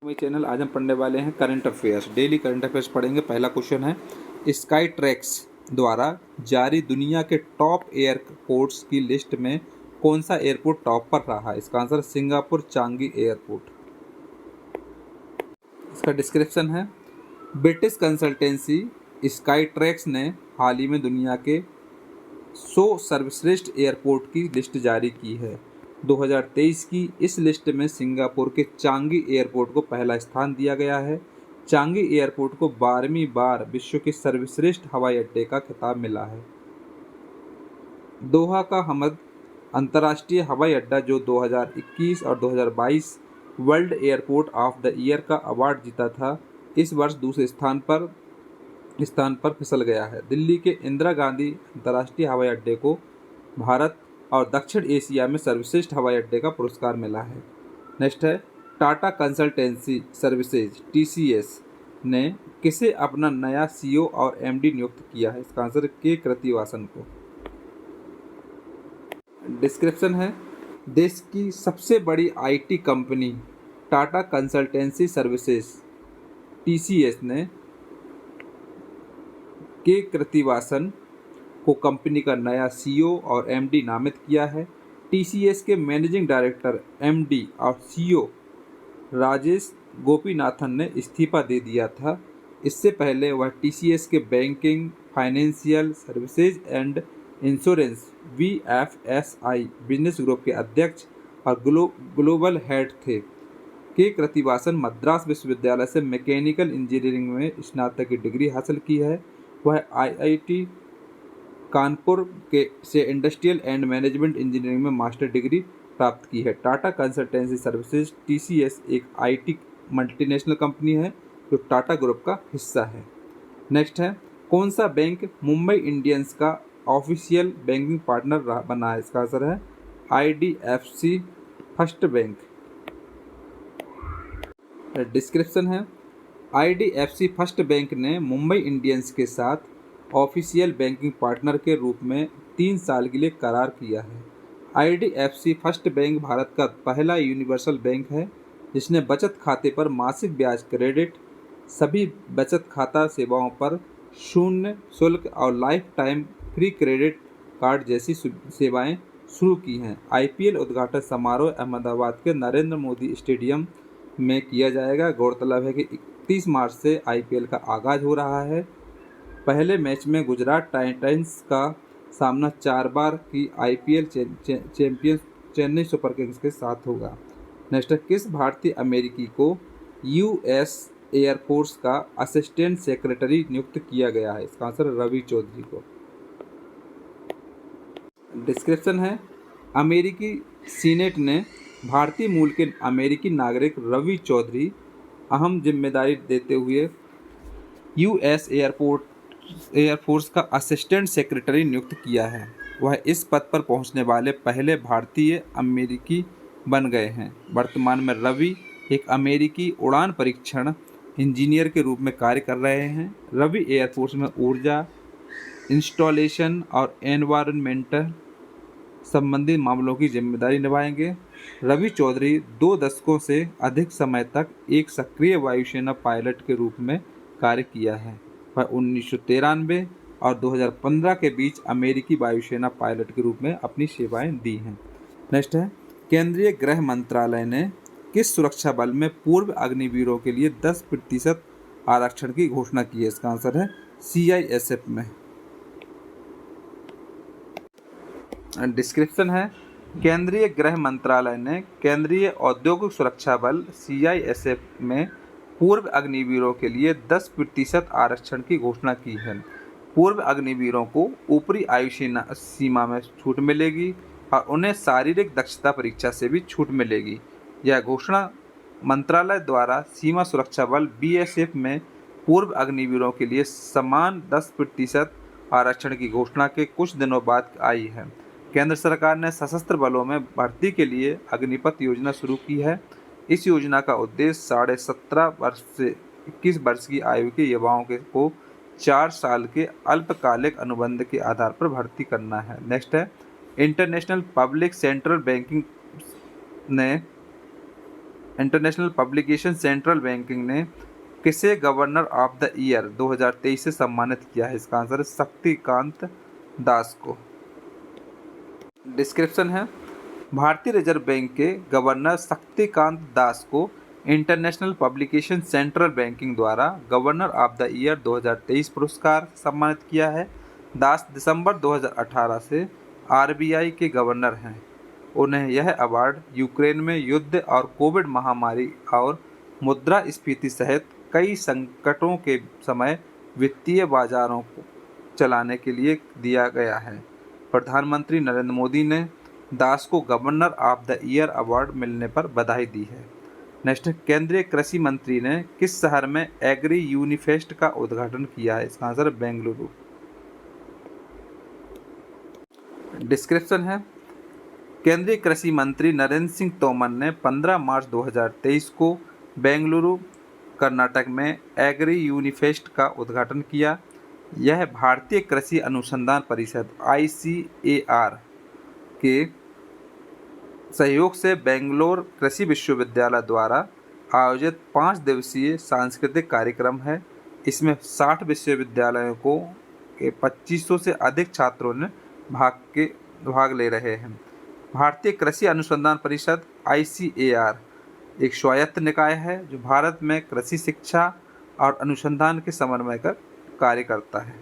मेरे चैनल आज हम पढ़ने वाले हैं current affairs. Daily current affairs पढ़ेंगे। पहला क्वेश्चन है, स्काई ट्रैक्स द्वारा जारी दुनिया के टॉप एयरपोर्ट्स की लिस्ट में कौन सा एयरपोर्ट टॉप पर रहा? इसका आंसर सिंगापुर चांगी एयरपोर्ट। इसका डिस्क्रिप्शन है, ब्रिटिश कंसल्टेंसी स्काई ट्रैक्स ने हाल ही में दुनिया के 100 सर्वश्रेष्ठ एयरपोर्ट की लिस्ट जारी की है। 2023 की इस लिस्ट में सिंगापुर के चांगी एयरपोर्ट को पहला स्थान दिया गया है। चांगी एयरपोर्ट को 12वीं बार विश्व के सर्वश्रेष्ठ हवाई अड्डे का खिताब मिला है। दोहा का हमद अंतर्राष्ट्रीय हवाई अड्डा, जो 2021 और 2022 world airport of the year का अवार्ड जीता था, इस वर्ष दूसरे स्थान पर फिसल गया है। दिल्ली के इंदिरा गांधी अंतर्राष्ट्रीय हवाई अड्डे को भारत और दक्षिण एशिया में सर्वश्रेष्ठ हवाई अड्डे का पुरस्कार मिला है। नेक्स्ट है, टाटा कंसल्टेंसी सर्विसेज TCS ने किसे अपना नया CEO और MD नियुक्त किया है? इसका आंसर के कृतिवासन को। डिस्क्रिप्शन है, देश की सबसे बड़ी IT company Tata consultancy services TCS ने के कृतिवासन को कंपनी का नया CEO और MD नामित किया है। TCS के मैनेजिंग डायरेक्टर, MD और CEO राजेश गोपीनाथन ने इस्तीफा दे दिया था। इससे पहले वह TCS के banking, financial services and insurance VFSI business group के अध्यक्ष और ग्लोबल हेड थे। के कृतिवासन मद्रास विश्वविद्यालय से मैकेनिकल इंजीनियरिंग में स्नातक की डिग्री हासिल की है। वह IIT कानपुर से इंडस्ट्रियल एंड मैनेजमेंट इंजीनियरिंग में मास्टर डिग्री प्राप्त की है। टाटा कंसल्टेंसी सर्विसेज TCS एक IT मल्टीनेशनल कंपनी है जो टाटा ग्रुप का हिस्सा है। नेक्स्ट है, कौन सा बैंक मुंबई इंडियंस का ऑफिशियल बैंकिंग पार्टनर बना है? इसका आंसर है IDFC फर्स्ट बैंक। डिस्क्रिप्शन है, IDFC फर्स्ट बैंक ने मुंबई इंडियंस के साथ ऑफिशियल बैंकिंग पार्टनर के रूप में 3 साल के लिए करार किया है। IDFC फर्स्ट बैंक भारत का पहला यूनिवर्सल बैंक है जिसने बचत खाते पर मासिक ब्याज क्रेडिट, सभी बचत खाता सेवाओं पर शून्य शुल्क और life time free credit card जैसी सेवाएं शुरू की हैं। IPL उद्घाटन समारोह अहमदाबाद के नरेंद्र मोदी स्टेडियम में किया जाएगा। गौरतलब है कि 31 मार्च से IPL का आगाज हो रहा है। पहले मैच में गुजरात टाइटंस का सामना 4 बार की IPL champion Chennai super Kings के साथ होगा। नेक्स्ट, किस भारतीय अमेरिकी को US एयरफोर्स का असिस्टेंट सेक्रेटरी नियुक्त किया गया है? इसका आंसर रवि चौधरी को। डिस्क्रिप्शन है, अमेरिकी सीनेट ने भारतीय मूल के अमेरिकी नागरिक रवि चौधरी अहम जिम्मेदारी देते हुए US एयरफोर्स का असिस्टेंट सेक्रेटरी नियुक्त किया है। वह इस पद पर पहुंचने वाले पहले भारतीय अमेरिकी बन गए हैं। वर्तमान में रवि एक अमेरिकी उड़ान परीक्षण इंजीनियर के रूप में कार्य कर रहे हैं। रवि एयरफोर्स में ऊर्जा, इंस्टॉलेशन और एनवायरनमेंटल संबंधी मामलों की जिम्मेदारी निभाएंगे। रवि चौधरी 2 दशकों से अधिक समय तक एक सक्रिय वायुसेना पायलट के रूप में कार्य किया है। वह 1993 और 2015 के बीच अमेरिकी वायुसेना पायलट के रूप में अपनी सेवाएं दी हैं। नेक्स्ट है, केंद्रीय गृह मंत्रालय ने किस सुरक्षा बल में पूर्व अग्निवीरों के लिए 10% आरक्षण की घोषणा की है? इसका आंसर है CISF में। डिस्क्रिप्शन है, केंद्रीय गृह मंत्रालय ने केंद्रीय औद्योगिक सुरक्षा बल CISF में पूर्व अग्निवीरों के लिए 10% आरक्षण की घोषणा की है। पूर्व अग्निवीरों को ऊपरी आयु सीमा में छूट मिलेगी और उन्हें शारीरिक दक्षता परीक्षा से भी छूट मिलेगी। यह घोषणा मंत्रालय द्वारा सीमा सुरक्षा बल BSF में पूर्व अग्निवीरों के लिए समान 10% आरक्षण की घोषणा के कुछ दिनों बाद आई है। केंद्र सरकार ने सशस्त्र बलों में भर्ती के लिए अग्निपथ योजना शुरू की है। इस योजना का उद्देश्य 17.5 वर्ष से 21 वर्ष की आयु के युवाओं को 4 साल के अल्पकालिक अनुबंध के आधार पर भर्ती करना है। नेक्स्ट है, इंटरनेशनल पब्लिक सेंट्रल बैंकिंग ने इंटरनेशनल पब्लिकेशन सेंट्रल बैंकिंग ने किसे गवर्नर ऑफ द ईयर 2023 से सम्मानित किया है? इसका आंसर है शक्तिकांत दास को। डिस्क्रिप्शन है, भारतीय रिजर्व बैंक के गवर्नर शक्तिकांत दास को इंटरनेशनल पब्लिकेशन सेंट्रल बैंकिंग द्वारा गवर्नर ऑफ द ईयर 2023 पुरस्कार सम्मानित किया है। दास दिसंबर 2018 से आरबीआई के गवर्नर हैं। उन्हें यह अवार्ड यूक्रेन में युद्ध और कोविड महामारी और मुद्रास्फीति सहित कई संकटों के समय वित्तीय बाजारों को चलाने के लिए दिया गया है। प्रधानमंत्री नरेंद्र मोदी ने दास को governor of the year award मिलने पर बधाई दी है। नेक्स्ट, केंद्रीय कृषि मंत्री ने किस शहर में एग्री यूनिफेस्ट का उद्घाटन किया है? इसका आंसर बेंगलुरु। डिस्क्रिप्शन है, केंद्रीय कृषि मंत्री नरेंद्र सिंह तोमर ने 15 मार्च 2023 को बेंगलुरु कर्नाटक में एग्री यूनिफेस्ट का उद्घाटन किया। यह भारतीय कृषि अनुसंधान परिषद ICAR के सहयोग से बेंगलोर कृषि विश्वविद्यालय द्वारा आयोजित 5 दिवसीय सांस्कृतिक कार्यक्रम है। इसमें 60 विश्वविद्यालयों को के 2500 से अधिक छात्रों ने भाग ले रहे हैं। भारतीय कृषि अनुसंधान परिषद ICAR एक स्वायत्त निकाय है जो भारत में कृषि शिक्षा और अनुसंधान के समन्वय का कार्य करता है।